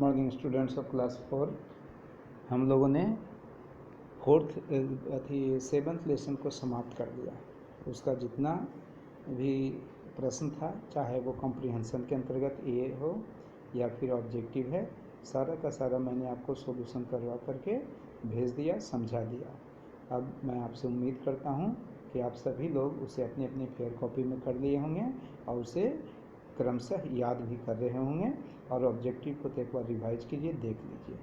Morning students of class 4। हम लोगों ने सेवन्थ लेसन को समाप्त कर दिया। उसका जितना भी प्रश्न था, चाहे वो कॉम्प्रिहेंशन के अंतर्गत ए हो या फिर ऑब्जेक्टिव है, सारा का सारा मैंने आपको सॉल्यूशन करवा करके भेज दिया, समझा दिया। अब मैं आपसे उम्मीद करता हूँ कि आप सभी लोग उसे अपनी अपनी फेयर कॉपी में कर लिए होंगे और उसे क्रमशः याद भी कर रहे होंगे और ऑब्जेक्टिव को तो एक बार रिवाइज कीजिए, देख लीजिए।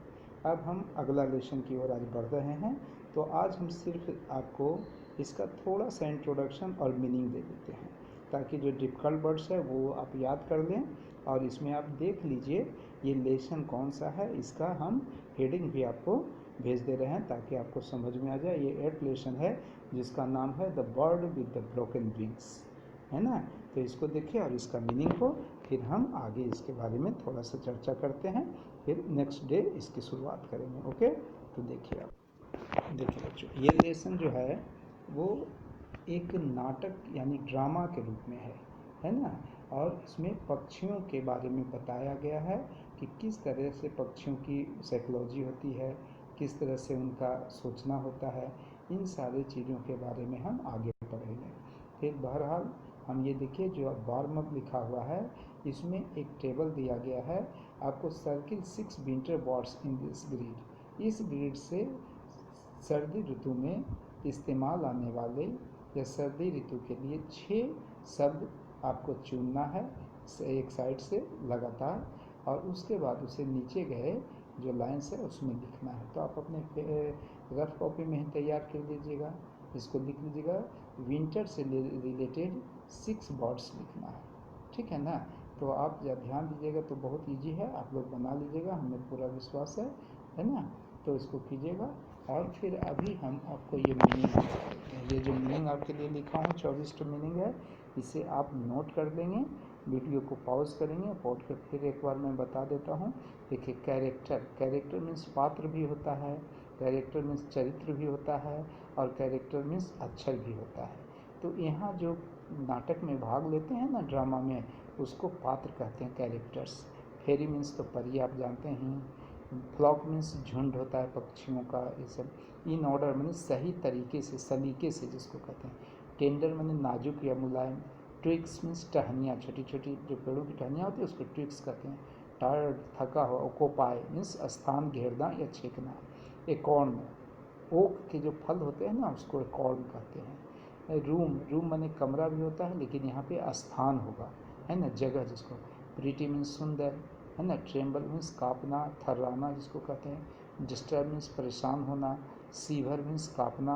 अब हम अगला लेसन की ओर आज बढ़ रहे हैं। तो आज हम सिर्फ आपको इसका थोड़ा सा इंट्रोडक्शन और मीनिंग दे देते हैं, ताकि जो डिफ़िकल्ट वर्ड्स है वो आप याद कर लें। और इसमें आप देख लीजिए ये लेसन कौन सा है, इसका हम हेडिंग भी आपको भेज दे रहे हैं ताकि आपको समझ में आ जाए। ये 8th लेसन है जिसका नाम है the bird with the broken wings, है ना। तो इसको देखिए और इसका मीनिंग को फिर हम आगे इसके बारे में थोड़ा सा चर्चा करते हैं, फिर नेक्स्ट डे इसकी शुरुआत करेंगे। ओके, तो देखिए आप देखिए बच्चों, ये लेसन जो है वो एक नाटक यानी ड्रामा के रूप में है ना। और इसमें पक्षियों के बारे में बताया गया है कि किस तरह से पक्षियों की साइकोलॉजी होती है, किस तरह से उनका सोचना होता है, इन सारी चीज़ों के बारे में हम आगे पढ़ेंगे। फिर बहरहाल हम ये देखिए जो वार्म अप लिखा हुआ है, इसमें एक टेबल दिया गया है आपको, circle 6 winter birds in this grid. इस ग्रिड से सर्दी ऋतु में इस्तेमाल आने वाले या सर्दी ऋतु के लिए 6 शब्द आपको चुनना है एक साइड से लगातार, और उसके बाद उसे नीचे गए जो लाइन्स है उसमें लिखना है। तो आप अपने रफ कॉपी में ही तैयार कर लीजिएगा, इसको लिख लीजिएगा। विंटर से रिलेटेड 6 वर्ड्स लिखना है, ठीक है ना। तो आप जब ध्यान दीजिएगा तो बहुत इजी है, आप लोग बना लीजिएगा, हमें पूरा विश्वास है ना। तो इसको कीजिएगा। और फिर अभी हम आपको ये मीनिंग, ये जो मीनिंग आपके लिए लिखा हूँ 24 मीनिंग है, इसे आप नोट कर लेंगे। वीडियो को पॉज करेंगे, पॉज कर फिर एक बार मैं बता देता हूँ। देखिए, कैरेक्टर मीन्स पात्र भी होता है, कैरेक्टर मीन्स चरित्र भी होता है, और कैरेक्टर मीन्स अक्षर भी होता है। तो यहाँ जो नाटक में भाग लेते हैं ना, ड्रामा में, उसको पात्र कहते हैं, कैरेक्टर्स। फेरी मीन्स तो परी आप जानते हैं। फ्लॉक मीन्स झुंड होता है पक्षियों का, ये सब। इन ऑर्डर माने सही तरीके से, सलीके से जिसको कहते हैं। टेंडर माने नाजुक या मुलायम। ट्विक्स मीन्स टहनियाँ, छोटी छोटी जो पेड़ों की टहनियाँ होती है उसको ट्विक्स कहते हैं। टायर्ड, थका हुआ। ओकोपाई मीन्स स्थान घेरना या छेकना। एकॉर्न, ओक के जो फल होते हैं ना उसको एकॉर्न कहते हैं। रूम माने कमरा भी होता है, लेकिन यहाँ पे स्थान होगा, है ना, जगह जिसको। प्रीटी मीन्स सुंदर, है ना। ट्रेम्बल मीन्स काँपना, थर्राना जिसको कहते हैं। डिस्टर्ब मीन्स परेशान होना। Sewer means काँपना।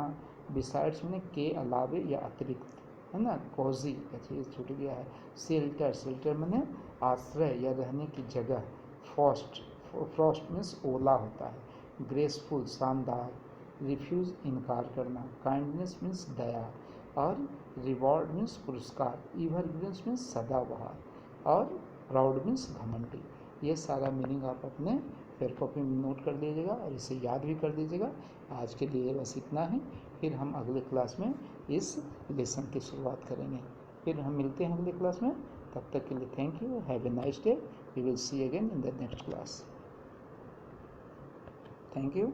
बिसाइड्स माने के अलावे या अतिरिक्त, है ना। कोजी ये छूट गया है। शेल्टर माने आश्रय या रहने की जगह। फ्रॉस्ट मीन्स ओला होता है। ग्रेसफुल शानदार। रिफ्यूज़ इनकार करना। काइंडनेस मीन्स दया। और रिवॉर्ड मीन्स पुरस्कार। एवरग्रीन मीन्स सदाबहार। और प्राउड मीन्स घमंडी। ये सारा मीनिंग आप अपने फेयर कॉपी में नोट कर लीजिएगा और इसे याद भी कर दीजिएगा। आज के लिए बस इतना ही, फिर हम अगले क्लास में इस लेसन की शुरुआत करेंगे। फिर हम मिलते हैं अगले क्लास में, तब तक के लिए thank you, have a nice day. We will see again in the next class. Thank you.